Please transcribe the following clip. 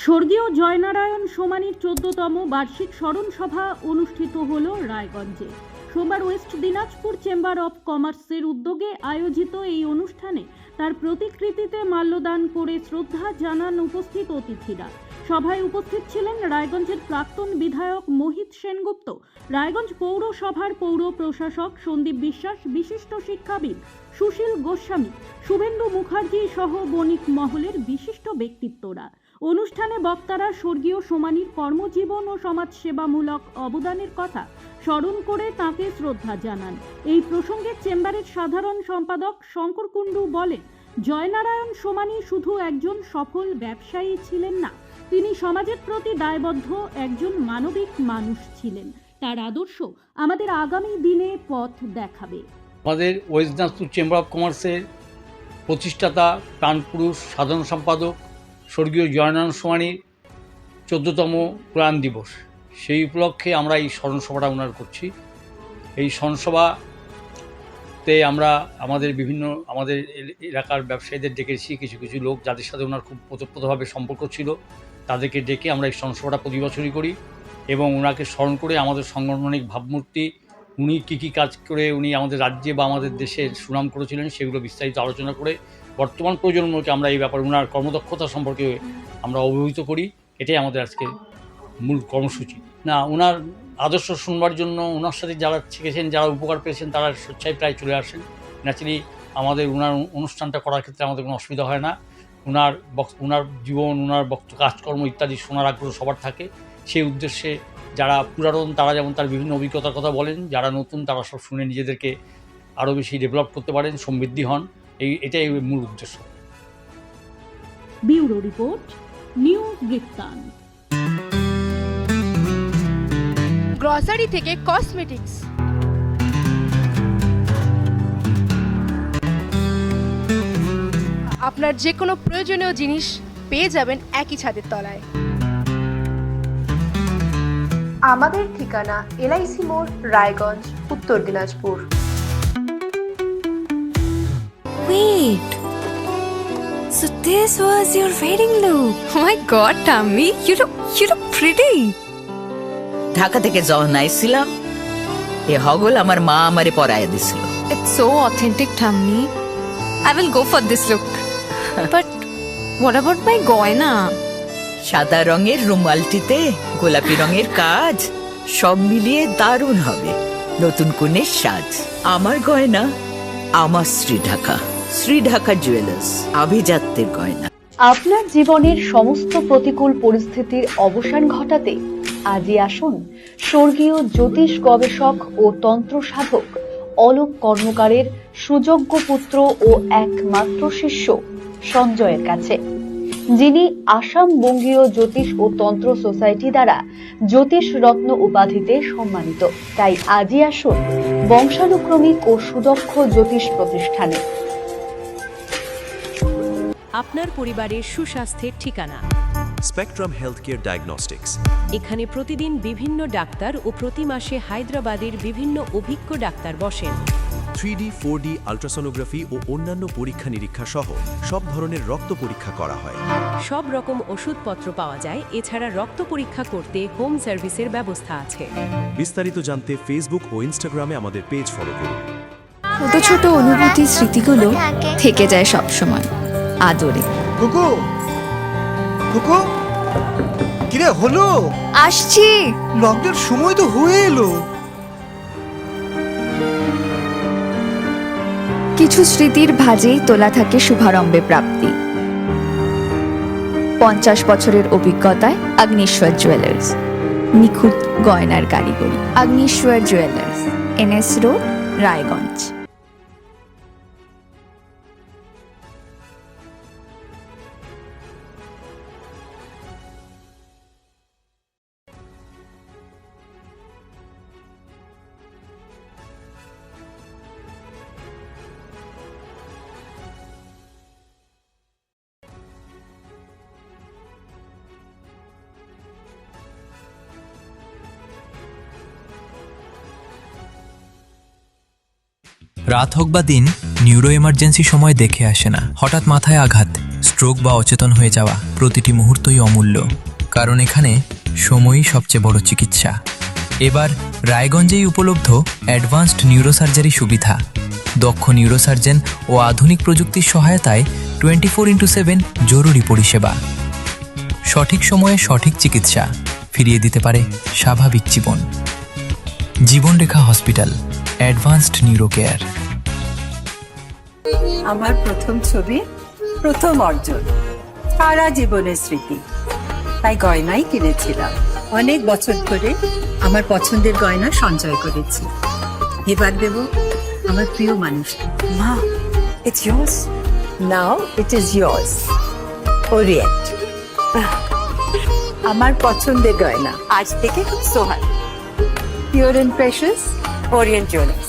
স্বর্গীয় জয়নারায়ণ সোমানির 14তম বার্ষিক স্মরণ সভা অনুষ্ঠিত হল রায়গঞ্জে। সোমবার ওয়েস্ট দিনাজপুর চেম্বার অফ কমার্সের উদ্যোগে আয়োজিত এই অনুষ্ঠানে তার প্রতিকৃতিতে মাল্যদান করে শ্রদ্ধা জানান উপস্থিত অতিথিরা। সভায় উপস্থিত ছিলেন রায়গঞ্জের প্রাক্তন বিধায়ক মোহিত সেনগুপ্ত, রায়গঞ্জ পৌরসভার পৌর প্রশাসক সন্দীপ বিশ্বাস, বিশিষ্ট শিক্ষাবিদ সুশীল গোস্বামী, শুভেন্দু মুখার্জি সহ বণিক মহলের বিশিষ্ট ব্যক্তিত্বরা। অনুষ্ঠানে বক্তারা স্বর্গীয় সোমানির কর্মজীবন ও সমাজসেবামূলক অবদানের কথা স্মরণ করে তাঁকে শ্রদ্ধা জানান। এই প্রসঙ্গে চেম্বারের সাধারণ সম্পাদক শঙ্কর কুণ্ডু বলেন, জয়নারায়ণ সোমানি শুধু একজন সফল ব্যবসায়ী ছিলেন না, তিনি সমাজের প্রতি দায়বদ্ধ একজন মানবিক মানুষ ছিলেন। তার আদর্শ আমাদের আগামী দিনে পথ দেখাবে। আমাদের ওয়েস্ট দিনাজপুর চেম্বার অফ কমার্সের প্রতিষ্ঠাতা প্রাণপুরুষ সাধারণ সম্পাদক স্বর্গীয় জয়নারায়ণ সোমানির 14তম প্রয়াণ দিবস, সেই উপলক্ষে আমরা এই স্মরণসভাটা ওনার করছি। এই স্মরণসভাতে আমরা আমাদের এলাকার ব্যবসায়ীদের ডেকেছি, কিছু কিছু লোক যাদের সাথে ওনার খুব ওতপ্রোতভাবে সম্পর্ক ছিল, তাদেরকে ডেকে আমরা এই স্মরণসভাটা প্রতি বছরই করি এবং ওনাকে স্মরণ করে আমাদের সাংগঠনিক ভাবমূর্তি, উনি কী কাজ করে উনি আমাদের রাজ্যে বা আমাদের দেশের সুনাম করেছিলেন সেগুলো বিস্তারিত আলোচনা করে বর্তমান প্রজন্মকে আমরা এই ব্যাপারে ওনার কর্মদক্ষতা সম্পর্কে আমরা অবহিত করি। এটাই আমাদের আজকে মূল কর্মসূচি। না, ওনার আদর্শ শুনবার জন্য ওনার সাথে যারা শিখেছেন, যারা উপকার পেয়েছেন, তারা স্বেচ্ছায় প্রায় চলে আসেন। ন্যাচারালি আমাদের ওনার অনুষ্ঠানটা করার ক্ষেত্রে আমাদের কোনো অসুবিধা হয় না। ওনার জীবন, ওনার কাজকর্ম ইত্যাদি শোনার আগ্রহ সবার থাকে। সেই উদ্দেশ্যে যারা পুরাতন তারা যেমন তার বিভিন্ন অভিজ্ঞতার কথা বলেন, যারা নতুন তারা সব শুনে নিজেদেরকে আরও বেশি ডেভেলপ করতে পারেন, সমৃদ্ধি হন, এটাই মূল উদ্দেশ্য। ব্যুরো রিপোর্ট, নিউজ বৃত্তান্ত। গ্রসারি থেকে কসমেটিক্স, আপনার যে কোনো প্রয়োজনীয় জিনিস পেয়ে যাবেন একই ছাদের তলায়। আমাদের ঠিকানা এলআইসি মোড়, রায়গঞ্জ, উত্তর Dinajpur. Wait, so this was your wedding look? Oh my God, Tammy, you look pretty. Dhaka থেকে যখন আইছিলাম এ হগল আমার মা আমারে পরাইয়া দিছিল। It's so authentic, Tammy. I will go for this look. But what about my goina? সাদা রঙের রুমালটিতে গোলাপি রঙের কাজ, সব মিলিয়ে দারুণ হবে নতুন কনের সাজ। আমার গয়না আমার শ্রী ঢাকা জুয়েলার্স, আভিজাত্যের গয়না। আপনার জীবনের সমস্ত প্রতিকূল পরিস্থিতির অবসান ঘটাতে আজই আসুন স্বর্গীয় জ্যোতিষ গবেষক ও তন্ত্র সাধক অলোক কর্মকারের সুযোগ্য পুত্র ও একমাত্র শিষ্য সঞ্জয়ের কাছে, যিনি আসাম বঙ্গীয় জ্যোতিষ ও তন্ত্র সোসাইটি দ্বারা জ্যোতিষ রত্ন উপাধিতে সম্মানিত। তাই আজই আসুন বংশানুক্রমিক ও সুদক্ষ জ্যোতিষ প্রতিষ্ঠানে। আপনার পরিবারের সুস্বাস্থ্যের ঠিকানা স্পেকট্রাম হেলথকেয়ার ডায়াগনস্টিক্স। এখানে প্রতিদিন বিভিন্ন ডাক্তার ও প্রতি মাসে হায়দ্রাবাদের বিভিন্ন অভিজ্ঞ ডাক্তার বসেন। 3D, 4D আল্ট্রাসোনোগ্রাফি ও অন্যান্য পরীক্ষা নিরীক্ষা সহ সব ধরনের রক্ত পরীক্ষা করা হয়। সব রকম ওষুধপত্র পাওয়া যায়। এছাড়া রক্ত পরীক্ষা করতে হোম সার্ভিসের ব্যবস্থা আছে। বিস্তারিত জানতে ফেসবুক ও ইনস্টাগ্রামে আমাদের পেজ ফলো করুন। ছোট ছোট অনুভূতির স্মৃতিগুলো থেকে যায় সব সময় আদরে। কুকু কুকু, কিরে হলো? আসছি। লকডাউন সময় তো হয়ে এলো। কিছু স্মৃতির ভাজেই তোলা থাকে শুভারম্ভে প্রাপ্তি। 50 বছরের অভিজ্ঞতায় আগ্নেশ্বর জুয়েলার্স, নিখুঁত গয়নার কারিগরি। Agneshwar jewellers, NS road, Raiganj. রাত হোক বা দিন, নিউরো এমার্জেন্সি সময় দেখে আসে না। হঠাৎ মাথায় আঘাত, স্ট্রোক বা অচেতন হয়ে যাওয়া প্রতিটি মুহূর্তই অমূল্য, কারণ এখানে সময়ই সবচেয়ে বড় চিকিৎসা। এবার রায়গঞ্জেই উপলব্ধ অ্যাডভান্সড নিউরোসার্জারি সুবিধা। দক্ষ নিউরোসার্জন ও আধুনিক প্রযুক্তির সহায়তায় 24x7 জরুরি পরিষেবা। সঠিক সময়ে সঠিক চিকিৎসা ফিরিয়ে দিতে পারে স্বাভাবিক জীবন। জীবনরেখা হসপিটাল, অ্যাডভান্সড নিউরো কেয়ার। আমার প্রথম ছবি, প্রথম অর্জন, সারা জীবনের স্মৃতি, তাই গয়নাই কিনেছিলাম। অনেক বছর ধরে আমার পছন্দের গয়না সঞ্চয় করেছি। এবার দেব আমার প্রিয় মানুষকে। মা, it's yours. Now it is yours. Orient. আমার পছন্দের গয়না আজ থেকে Sohan, pure and precious, Orient jewellers.